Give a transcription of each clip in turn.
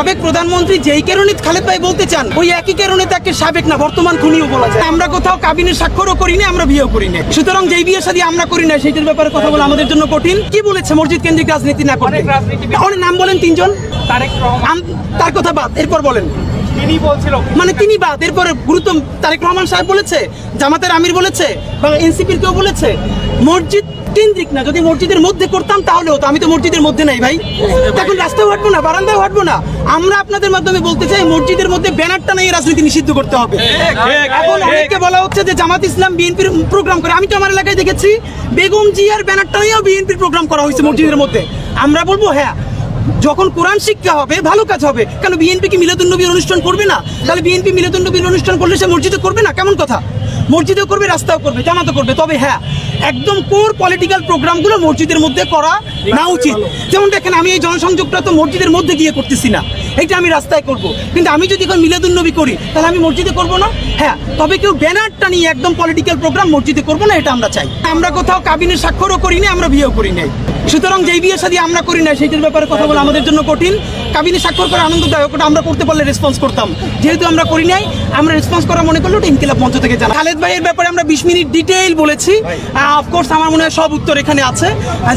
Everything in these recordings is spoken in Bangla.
সাবেক প্রধানমন্ত্রী যেই কারণে খালেদ ভাই বলতে চান ওই একই কারণে তাকে সাবেক না বর্তমান খুনিও বলা যায়। আমরা কোথাও কাবিনের স্বাক্ষরও করি না, আমরা বিয়েও করি না। সুতরাং যেই বিয়ে শাদী আমরা করি না সেইটার ব্যাপারে কথা বলা আমাদের জন্য কঠিন। কি বলেছে মসজিদ কেন্দ্রিক রাজনীতি না করতে? অনেক নাম বলেন তিনজন, তার কথা বাদ, এরপর বলেন। মানে তিনি বাদ, এরপরে গুরুত্ব তারেক রহমান সাহেব বলেছে, জামাতের আমির বলেছে, বা এনসিপির কেউ বলেছে। মসজিদ কেন্দ্রিক না, যদি মসজিদের মধ্যে করতাম তাহলে হতো। আমি তো মসজিদের মধ্যে নাই ভাই, এখন রাস্তায় হাঁটবো না, বারান্দায় হাঁটবো না। আমরা আপনাদের মাধ্যমে বলতে চাই মসজিদের মধ্যে ব্যানারটা নিয়ে রাজনীতি নিষিদ্ধ করতে হবে। এখন অনেককে বলা হচ্ছে যে জামাত ইসলাম বিএনপির প্রোগ্রাম করে। আমি তো আমার এলাকায় দেখেছি বেগম জিয়ার ব্যানারটা নিয়েও বিএনপির প্রোগ্রাম করা হয়েছে মসজিদের মধ্যে। আমরা বলবো হ্যাঁ, যখন কোরআন শিক্ষা হবে ভালো কাজ হবে। কেন বিএনপি কি মিলাদুন্নবীর অনুষ্ঠান করবে না? তাহলে বিএনপি মিলাদুন্নবীর অনুষ্ঠান করলে সে মসজিদে করবে না? কেমন কথা? মসজিদেও করবে, রাস্তাও করবে, জামাতও করবে। তবে হ্যাঁ, একদম কোর পলিটিক্যাল প্রোগ্রামগুলো মসজিদের মধ্যে করা না উচিত। যেমন দেখেন, আমি এই জনসংযোগটা তো মসজিদের মধ্যে গিয়ে করতেছি না, এটা আমি রাস্তায় করব। কিন্তু আমি যদি এখন মিলাদুন্নবী করি তাহলে আমি মসজিদে করব না? হ্যাঁ, তবে কেউ ব্যানারটা নিয়ে একদম পলিটিক্যাল প্রোগ্রাম মসজিদে করবো না, এটা আমরা চাই। আমরা কোথাও কাবিনের স্বাক্ষরও করি না, আমরা বিয়েও করি নাই। সুতরাং যেই বিয়ে শাদী আমরা করি না সেইটার ব্যাপারে কথা বলা আমাদের জন্য কঠিন। কাবিনে স্বাক্ষর করা আনন্দদায়ক, ওটা আমরা করতে পারলে রেসপন্স করতাম। যেহেতু আমরা করি নাই, আমরা রেসপন্স করা মনে করলে ওটা ইনকিলাব মঞ্চ থেকে জানা। খালেদ ভাইয়ের ব্যাপারে আমরা 20 মিনিট ডিটেইল বলেছি। অফকোর্স আমার মনে হয় সব উত্তর এখানে আছে।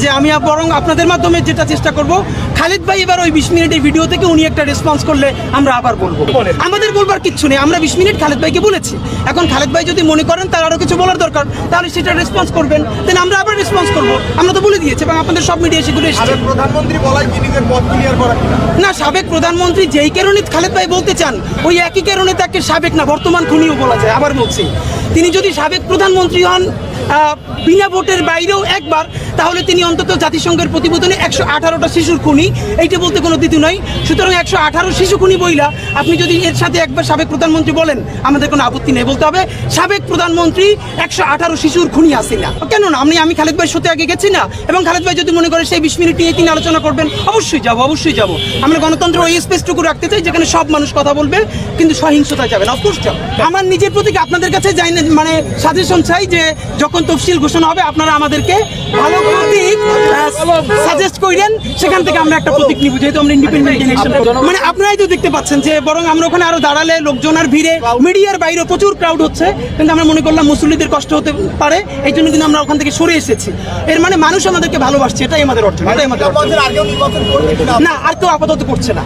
যে আমি বরং আপনাদের মাধ্যমে যেটা চেষ্টা করব, খালেদ ভাই এবার ওই 20 মিনিটের ভিডিও থেকে উনি একটা রেসপন্স করলে আমরা আবার বলবো। আমাদের বলবার কিচ্ছু নেই, আমরা 20 মিনিট খালেদ ভাইকে বলেছি। এখন খালেদ ভাই যদি মনে করেন তার আরো কিছু বলার দরকার, তাহলে সেটা রেসপন্স করবেন, দেন আমরা আবার রেসপন্স করবো। আমরা তো বলে দিয়েছি এবং আপনাদের সব মিডিয়া সেগুলো এসেছে। প্রধানমন্ত্রী বলাই কি নিজের পদ ক্লিয়ার করা কিনা? না, সাবেক প্রধানমন্ত্রী যেই কারণে খালেদ ভাই বলতে চান ওই একই কারণে তাকে সাবেক না বর্তমান খুনিও বলা যায়। আবার বলছি, তিনি যদি সাবেক প্রধানমন্ত্রী হন বিনা ভোটের বাইরেও একবার, তাহলে তিনি অন্তত জাতিসংঘের প্রতিবেদনে 118টা শিশুর খুনি, এইটা বলতে কোনো দ্বিতীয় নয়। সুতরাং 118 শিশু খুনি বইলা আপনি যদি এর সাথে একবার সাবেক প্রধানমন্ত্রী বলেন, আমাদের কোনো আপত্তি নেই। বলতে হবে সাবেক প্রধানমন্ত্রী 118 শিশুর খুনি আসে না। কেন না? আমি খালেদ ভাইয়ের সাথে আগে গেছি না, এবং খালেদ ভাই যদি মনে করে সেই 20 মিনিট নিয়ে তিনি আলোচনা করবেন, অবশ্যই যাবো, অবশ্যই যাবো। আমরা গণতন্ত্র ওই স্পেসটুকু রাখতে চাই যেখানে সব মানুষ কথা বলবে, কিন্তু সহিংসতা যাবে না। অফকোর্স যাবো। আমার নিজের প্রতি আপনাদের কাছে যাই না, মানে সাজেশন চাই যে যখন তফসিল ঘোষণা হবে আপনারা আমাদেরকে ভালো প্রতীক সাজেস্ট করেন, সেখান থেকে আমরা একটা প্রতীক নিব। যেহেতু আমরা ইন্ডিপেন্ডেন্ট ইলেকশন, মানে আপনারাই তো দেখতে পাচ্ছেন যে বরং আমরা ওখানে আরো দাঁড়ালে লোকজনের ভিড়ে মিডিয়ার বাইরে প্রচুর ক্রাউড হচ্ছে, কিন্তু আমরা মনে করলাম মুসল্লিদের কষ্ট হতে পারে, এই জন্য কিন্তু আমরা ওখান থেকে সরে এসেছি। এর মানে মানুষ আমাদেরকে ভালোবাসছে, এটাই আমাদের অর্জন, এটাই আমাদের অর্জন। না, আর কেউ আপাতত করছে না।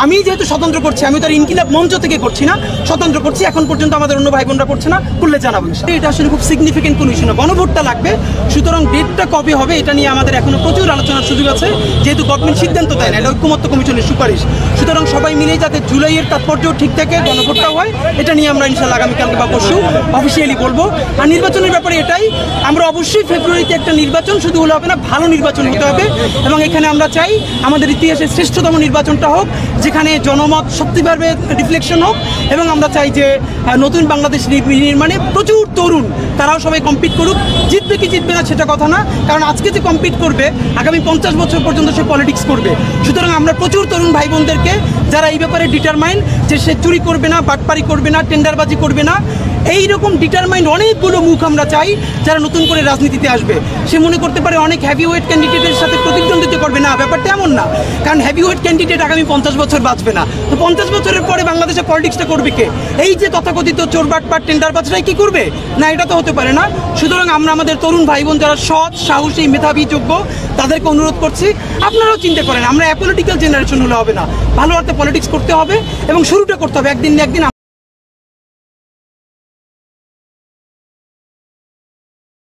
আমি যেহেতু স্বতন্ত্র করছি, আমি তো আর ইনকিলাব মঞ্চ থেকে করছি না, স্বতন্ত্র করছি। এখন পর্যন্ত আমাদের অন্য ভাই বোনরা করছে না, করলে জানাবো। এটা আসলে খুব সিগনিফিকেন্ট কোনো ইস্যু না, গণভোটটা লাগবে। সুতরাং ডেটটা কবে হবে এটা নিয়ে আমাদের এখনো প্রচুর আলোচনার সুযোগ আছে, যেহেতু গভর্নমেন্ট সিদ্ধান্ত দেয় না, এটা ঐক্যমত্য কমিশনের সুপারিশ। সুতরাং সবাই মিলে যাতে জুলাইয়ের তাৎপর্য ঠিক থাকে, গণভোটটা হয়, এটা নিয়ে আমরা ইনশাআল্লাহ আগামীকালকে বা পরশু অফিসিয়ালি বলবো। আর নির্বাচনের ব্যাপারে এটাই, আমরা অবশ্যই ফেব্রুয়ারিতে একটা নির্বাচন, শুধু হলে হবে না, ভালো নির্বাচন হতে হবে। এবং এখানে আমরা চাই আমাদের ইতিহাসের শ্রেষ্ঠতম নির্বাচনটা হোক, যেখানে জনমত সত্যিভাবে রিফ্লেকশন হোক। এবং আমরা চাই যে নতুন বাংলাদেশ নির্মাণে প্রচুর তরুণ, তারাও সবাই কম্পিট করুক। জিতবে কি জিতবে না সেটা কথা না, কারণ আজকে যে কম্পিট করবে আগামী 50 বছর পর্যন্ত সে পলিটিক্স করবে। সুতরাং আমরা প্রচুর তরুণ ভাই বোনদেরকে, যারা এই ব্যাপারে ডিটারমাইন্ড যে সে চুরি করবে না, বাটপারি করবে না, টেন্ডারবাজি করবে না, এইরকম ডিটারমাইন্ড অনেকগুলো মুখ আমরা চাই যারা নতুন করে রাজনীতিতে আসবে। সে মনে করতে পারে অনেক হেভিওয়েট ক্যান্ডিডেটের সাথে প্রতিদ্বন্দ্বিতা করবে, না, ব্যাপারটা এমন না। কারণ হেভিওয়েট ক্যান্ডিডেট আগামী 50 বছর বাঁচবে না, তো 50 বছরের পরে বাংলাদেশে পলিটিক্সটা করবে কে? এই যে তথাকথিত চোর বাটপার টেন্ডারবাজরাই কি করবে? না, এটা তো হতে পারে না। সুতরাং আমরা আমাদের তরুণ ভাই বোন যারা সৎ, সাহসী, মেধাবী, যোগ্য, তাদেরকে অনুরোধ করছি আপনারাও চিন্তা করেন। আমরা অ্যাপলিটিক্যাল জেনারেশন হলে হবে না, ভালো অর্থে পলিটিক্স করতে হবে এবং শুরুটা করতে হবে একদিন না একদিন।